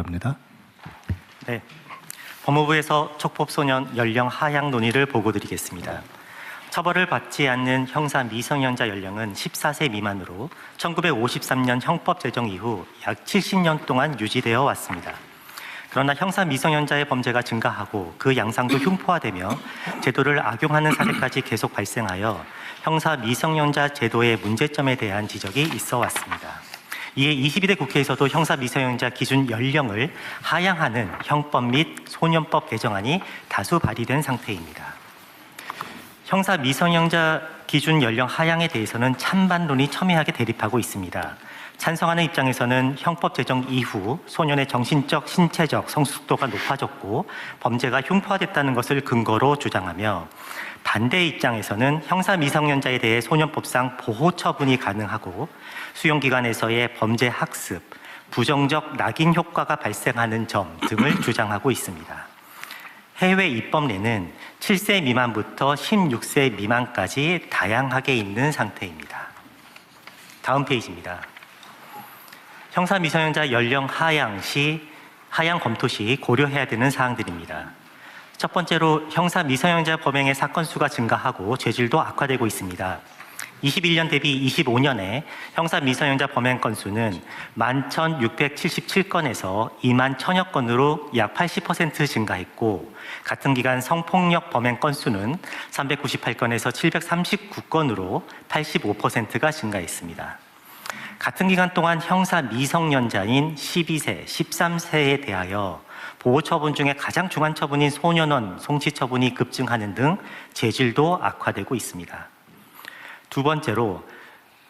바랍니다. 네, 법무부에서 촉법소년 연령 하향 논의를 보고드리겠습니다. 처벌을 받지 않는 형사 미성년자 연령은 14세 미만으로 1953년 형법 제정 이후 약 70년 동안 유지되어 왔습니다. 그러나 형사 미성년자의 범죄가 증가하고 그 양상도 흉포화되며 제도를 악용하는 사례까지 계속 발생하여 형사 미성년자 제도의 문제점에 대한 지적이 있어 왔습니다. 이에 22대 국회에서도 형사 미성년자 기준 연령을 하향하는 형법 및 소년법 개정안이 다수 발의된 상태입니다. 형사 미성년자 기준 연령 하향에 대해서는 찬반론이 첨예하게 대립하고 있습니다. 찬성하는 입장에서는 형법 제정 이후 소년의 정신적, 신체적 성숙도가 높아졌고 범죄가 흉포화됐다는 것을 근거로 주장하며 반대 입장에서는 형사 미성년자에 대해 소년법상 보호 처분이 가능하고 수용기관에서의 범죄 학습, 부정적 낙인 효과가 발생하는 점 등을 주장하고 있습니다. 해외 입법례는 7세 미만부터 16세 미만까지 다양하게 있는 상태입니다. 다음 페이지입니다. 형사 미성년자 연령 하향 검토 시 고려해야 되는 사항들입니다. 첫 번째로 형사 미성년자 범행의 사건 수가 증가하고 죄질도 악화되고 있습니다. 21년 대비 25년에 형사 미성년자 범행 건수는 11,677건에서 2만 1,000여 건으로 약 80% 증가했고 같은 기간 성폭력 범행 건수는 398건에서 739건으로 85%가 증가했습니다. 같은 기간 동안 형사 미성년자인 12세, 13세에 대하여 보호처분 중에 가장 중한 처분인 소년원 송치처분이 급증하는 등 죄질도 악화되고 있습니다. 두 번째로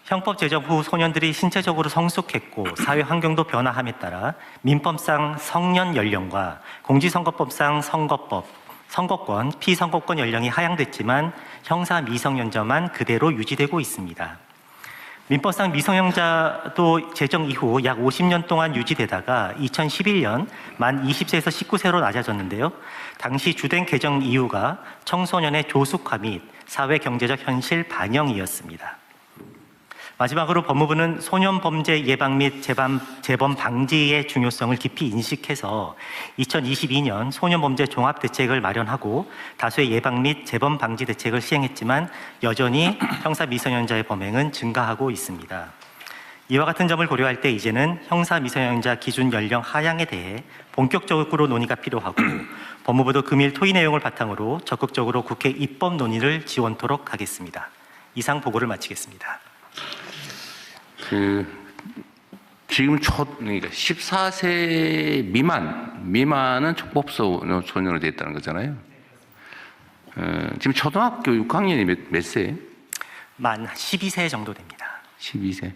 형법 제정 후 소년들이 신체적으로 성숙했고 사회 환경도 변화함에 따라 민법상 성년 연령과 공직선거법상 선거권, 피선거권 연령이 하향됐지만 형사 미성년자만 그대로 유지되고 있습니다. 민법상 미성년자도 제정 이후 약 50년 동안 유지되다가 2011년 만 20세에서 19세로 낮아졌는데요. 당시 주된 개정 이유가 청소년의 조숙화 및 사회 경제적 현실 반영이었습니다. 마지막으로 법무부는 소년 범죄 예방 및 재범 방지의 중요성을 깊이 인식해서 2022년 소년 범죄 종합 대책을 마련하고 다수의 예방 및 재범 방지 대책을 시행했지만 여전히 형사 미성년자의 범행은 증가하고 있습니다. 이와 같은 점을 고려할 때 이제는 형사 미성년자 기준 연령 하향에 대해 본격적으로 논의가 필요하고 법무부도 금일 토의 내용을 바탕으로 적극적으로 국회 입법 논의를 지원토록 하겠습니다. 이상 보고를 마치겠습니다. 지금 그러니까 14세 미만은 촉법소년으로 되어 있다는 거잖아요. 지금 초등학교 6학년이 몇 세예요? 만 12세 정도 됩니다. 12세.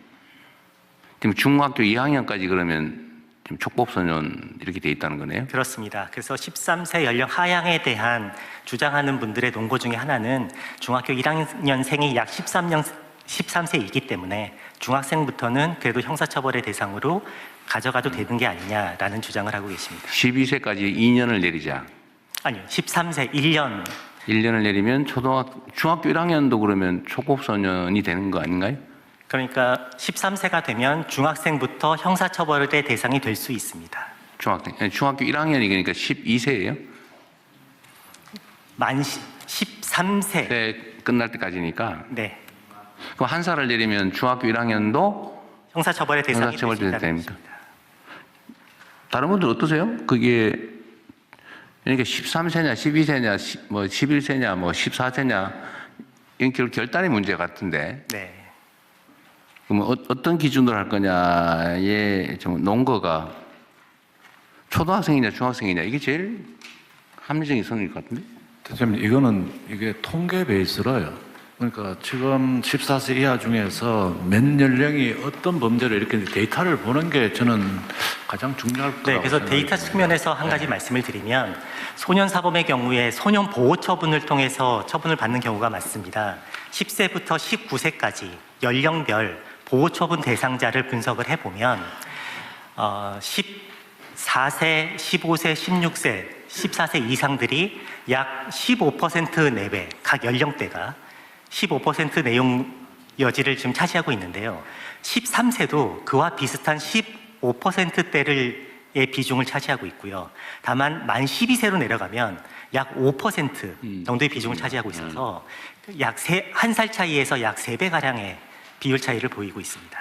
지금 중학교 2학년까지 그러면 지금 촉법소년 이렇게 되어 있다는 거네요? 그렇습니다. 그래서 13세 연령 하향에 대한 주장하는 분들의 논거 중에 하나는 중학교 1학년생이 약 13세이기 때문에 중학생부터는 그래도 형사처벌의 대상으로 가져가도 되는 게 아니냐라는 주장을 하고 계십니다. 12세까지 2년을 내리자. 아니요, 13세 1년. 1년을 내리면 중학교 1학년도 그러면 촉법소년이 되는 거 아닌가요? 그러니까 13세가 되면 중학생부터 형사처벌의 대상이 될 수 있습니다. 중학교 1학년이 그러니까 12세예요? 만 13세. 네, 끝날 때까지니까. 네. 그럼 한 살을 내리면 중학교 1학년도 형사처벌의 대상이 될 수 있다는 됩니까? 것입니다. 다른 분들 어떠세요? 그게 그러니까 13세냐, 12세냐, 뭐 11세냐, 뭐 14세냐 이런 결단의 문제 같은데. 네. 그럼 어떤 기준으로 할 거냐의 좀 논거가 초등학생이냐, 중학생이냐 이게 제일 합리적인 선일 것 같은데. 대표님, 이게 통계 베이스로요. 그러니까 지금 14세 이하 중에서 몇 연령이 어떤 범죄를 이렇게 데이터를 보는 게 저는 가장 중요할 거라고 네, 그래서 데이터 측면에서 한 가지 말씀을 드리면 소년 사범의 경우에 소년 보호 처분을 통해서 처분을 받는 경우가 많습니다. 10세부터 19세까지 연령별 보호 처분 대상자를 분석을 해보면 14세, 15세, 16세, 14세 이상들이 약 15% 내외 각 연령대가 15% 내용 여지를 지금 차지하고 있는데요. 13세도 그와 비슷한 15%대를 의 비중을 차지하고 있고요. 다만 만 12세로 내려가면 약 5% 정도의 비중을 차지하고 있어서 약 한 살 차이에서 약 3배 가량의 비율 차이를 보이고 있습니다.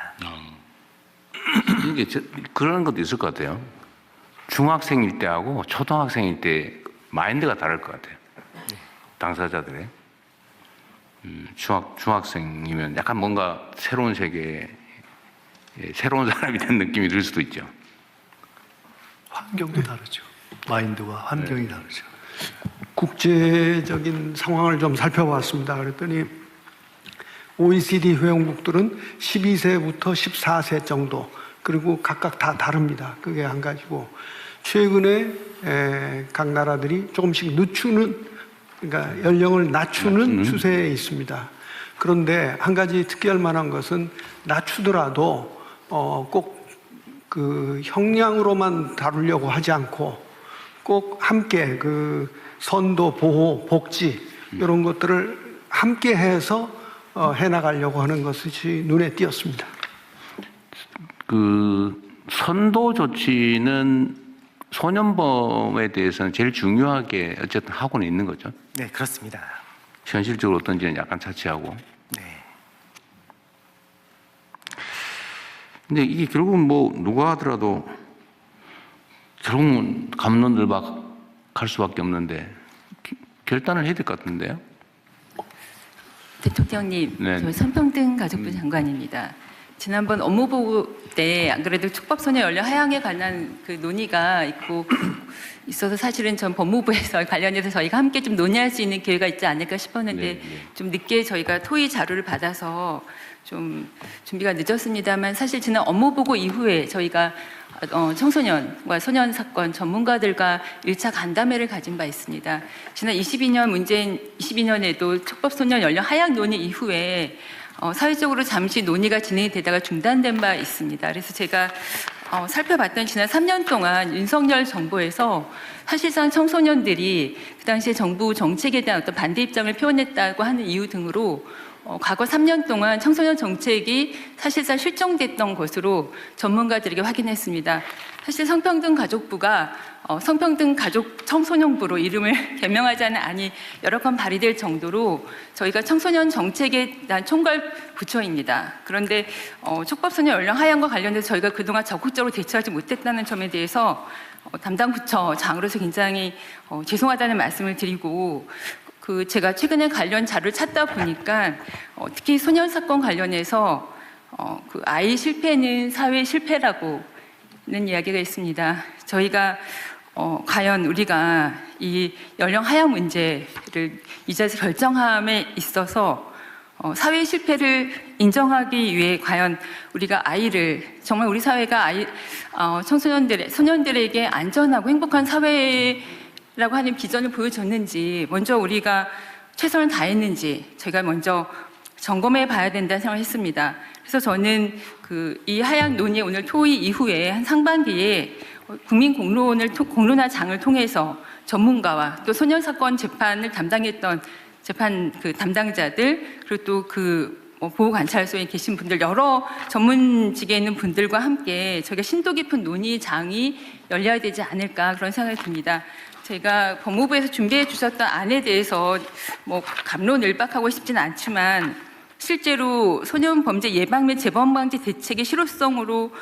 이게 그런 것도 있을 것 같아요. 중학생일 때하고 초등학생일 때 마인드가 다를 것 같아요. 당사자들의. 중학생이면 약간 뭔가 새로운 세계에 새로운 사람이 된 느낌이 들 수도 있죠. 환경도 다르죠. 마인드와 환경이 다르죠. 국제적인 상황을 좀 살펴봤습니다. 그랬더니 OECD 회원국들은 12세부터 14세 정도, 그리고 각각 다 다릅니다. 그게 한 가지고, 최근에 각 나라들이 조금씩 늦추는, 그러니까 연령을 낮추는 추세에 있습니다. 그런데 한 가지 특이할 만한 것은 낮추더라도 꼭 그 형량으로만 다루려고 하지 않고 꼭 함께 그 선도, 보호, 복지 이런 것들을 함께 해서 해나가려고 하는 것이 눈에 띄었습니다. 그 선도 조치는 소년범에 대해서는 제일 중요하게 어쨌든 하고는 있는 거죠. 네, 그렇습니다. 현실적으로 어떤지는 약간 차치하고. 네. 근데 이게 결국은 뭐 누가 하더라도 결국은 감론들 막 갈 수밖에 없는데 결단을 해야 될 것 같은데요. 대통령님, 네. 저 성평등 가족부 장관입니다. 지난번 업무보고 때 안 그래도 촉법소년 연령 하향에 관한 그 논의가 있어서 사실은 전 법무부에서 관련해서 저희가 함께 좀 논의할 수 있는 기회가 있지 않을까 싶었는데 네. 좀 늦게 저희가 토의 자료를 받아서 좀 준비가 늦었습니다만, 사실 지난 업무보고 이후에 저희가 청소년과 소년 사건 전문가들과 1차 간담회를 가진 바 있습니다. 지난 22년에도 촉법소년 연령 하향 논의 이후에 사회적으로 잠시 논의가 진행이 되다가 중단된 바 있습니다. 그래서 제가 살펴봤던 지난 3년 동안 윤석열 정부에서 사실상 청소년들이 그 당시에 정부 정책에 대한 어떤 반대 입장을 표현했다고 하는 이유 등으로 과거 3년 동안 청소년 정책이 사실상 실종됐던 것으로 전문가들에게 확인했습니다. 사실 성평등 가족부가 성평등 가족 청소년부로 이름을 개명하자는 안이 여러 건 발의될 정도로 저희가 청소년 정책에 대한 총괄 부처입니다. 그런데 촉법소년 연령 하향과 관련해서 저희가 그동안 적극적으로 대처하지 못했다는 점에 대해서 담당 부처장으로서 굉장히 죄송하다는 말씀을 드리고, 제가 최근에 관련 자료를 찾다 보니까 특히 소년 사건 관련해서 아이 실패는 사회 실패라고는 이야기가 있습니다. 저희가 과연 우리가 이 연령 하향 문제를 이 자리에서 결정함에 있어서 사회 실패를 인정하기 위해 과연 우리가 아이를 정말 우리 사회가 소년들에게 안전하고 행복한 사회라고 하는 비전을 보여줬는지, 먼저 우리가 최선을 다했는지 저희가 먼저 점검해 봐야 된다는 생각을 했습니다. 그래서 저는 이 하향 논의 오늘 토의 이후에 한 상반기에 국민 공론화 장을 통해서 전문가와 또 소년 사건 재판을 담당했던 재판 담당자들, 그리고 또 보호관찰소에 계신 분들, 여러 전문직에 있는 분들과 함께 저희가 심도 깊은 논의장이 열려야 되지 않을까, 그런 생각이 듭니다. 제가 법무부에서 준비해 주셨던 안에 대해서 갑론을박하고 싶지는 않지만, 실제로 소년 범죄 예방 및 재범 방지 대책의 실효성으로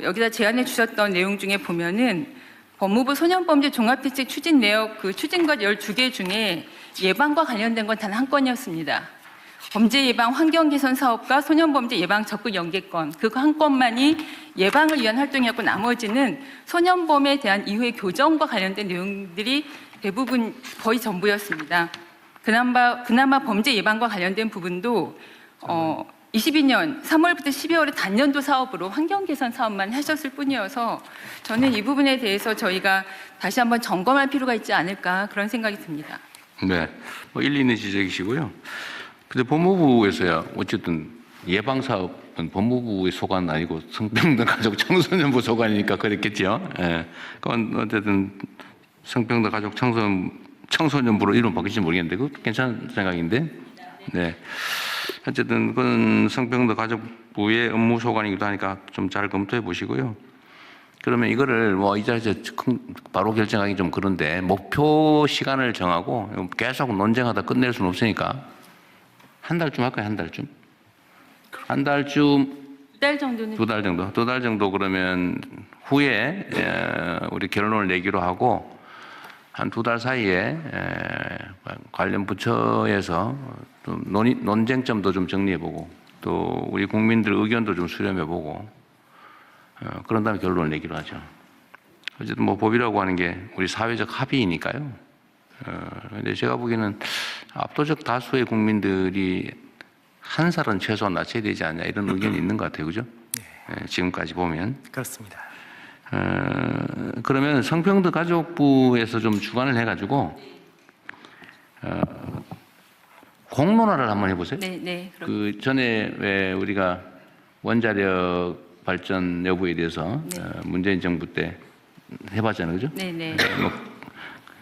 여기다 제안해 주셨던 내용 중에 보면은 법무부 소년범죄 종합대책 추진 내역 추진과 12개 중에 예방과 관련된 건 단 한 건이었습니다. 범죄 예방 환경 개선 사업과 소년범죄 예방 적극 연계권, 그거 한 건만이 예방을 위한 활동이었고, 나머지는 소년범에 대한 이후의 교정과 관련된 내용들이 대부분 거의 전부였습니다. 그나마 범죄 예방과 관련된 부분도 22년 3월부터 12월에 단년도 사업으로 환경 개선 사업만 하셨을 뿐이어서, 저는 이 부분에 대해서 저희가 다시 한번 점검할 필요가 있지 않을까, 그런 생각이 듭니다. 네, 일리 있는 지적이시고요. 근데 법무부에서야 어쨌든 예방 사업은 법무부의 소관은 아니고 성평등 가족 청소년부 소관이니까 그랬겠죠. 예. 그건 어쨌든 성평등 가족 청소년부로 이름 바뀔지 모르겠는데 그것도 괜찮은 생각인데. 네. 어쨌든 그건 성평등 가족부의 업무 소관이기도 하니까 좀 잘 검토해 보시고요. 그러면 이거를 뭐 이 자리에서 바로 결정하기 좀 그런데 목표 시간을 정하고 계속 논쟁하다 끝낼 수는 없으니까 한 달쯤 할까요? 한 달쯤? 한 달쯤 2달 정도는 2달 정도? 2달 정도 그러면 후에 우리 결론을 내기로 하고 한 2달 사이에 관련 부처에서 좀 논쟁점도 좀 정리해보고 또 우리 국민들 의견도 좀 수렴해보고 그런 다음에 결론을 내기로 하죠. 어쨌든 뭐 법이라고 하는 게 우리 사회적 합의이니까요. 근데 제가 보기에는 압도적 다수의 국민들이 한 살은 최소한 낮춰야 되지 않냐 이런 의견이 있는 것 같아요. 그죠? 지금까지 보면. 그렇습니다. 그러면 성평등 가족부에서 좀 주관을 해가지고 공론화를 한번 해보세요. 네, 네. 그럼 그 전에 왜 우리가 원자력 발전 여부에 대해서 네. 문재인 정부 때 해봤잖아요, 그죠? 네, 네. 뭐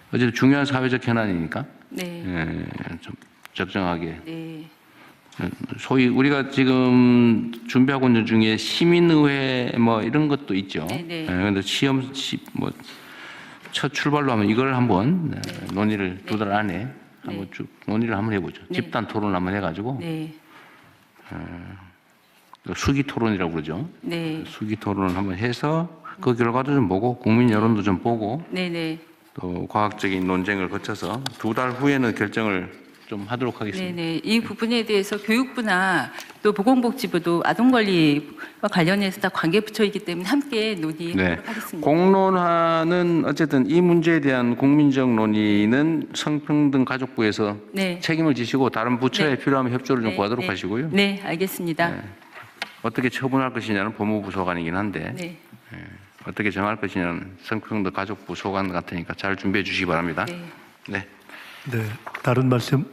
어쨌든 중요한 사회적 현안이니까 네. 좀 적정하게. 네. 소위 우리가 지금 준비하고 있는 중에 시민의회 뭐 이런 것도 있죠. 네, 네. 그런데 뭐 첫 출발로 하면 이걸 한번 논의를 2달 안에 한번 쭉 논의를 한번 해보죠. 네. 집단 토론 한번 해가지고 네. 수기 토론이라고 그러죠. 네. 수기 토론을 한번 해서 그 결과도 좀 보고 국민 여론도 좀 보고 네, 네. 또 과학적인 논쟁을 거쳐서 2달 후에는 결정을 좀 하도록 하겠습니다. 네네. 이 부분에 대해서 교육부나 또 보건복지부도 아동권리와 관련해서 다 관계부처이기 때문에 함께 논의하도록 네. 하겠습니다. 공론화는 어쨌든 이 문제에 대한 국민적 논의는 성평등 가족부에서 네. 책임을 지시고 다른 부처에 네. 필요하면 협조를 좀 네, 구하도록 네. 하시고요. 네, 알겠습니다. 네. 어떻게 처분할 것이냐는 법무부 소관이긴 한데 네. 어떻게 정할 것이냐는 성평등 가족부 소관 같으니까 잘 준비해 주시기 바랍니다. 네. 네. 네, 다른 말씀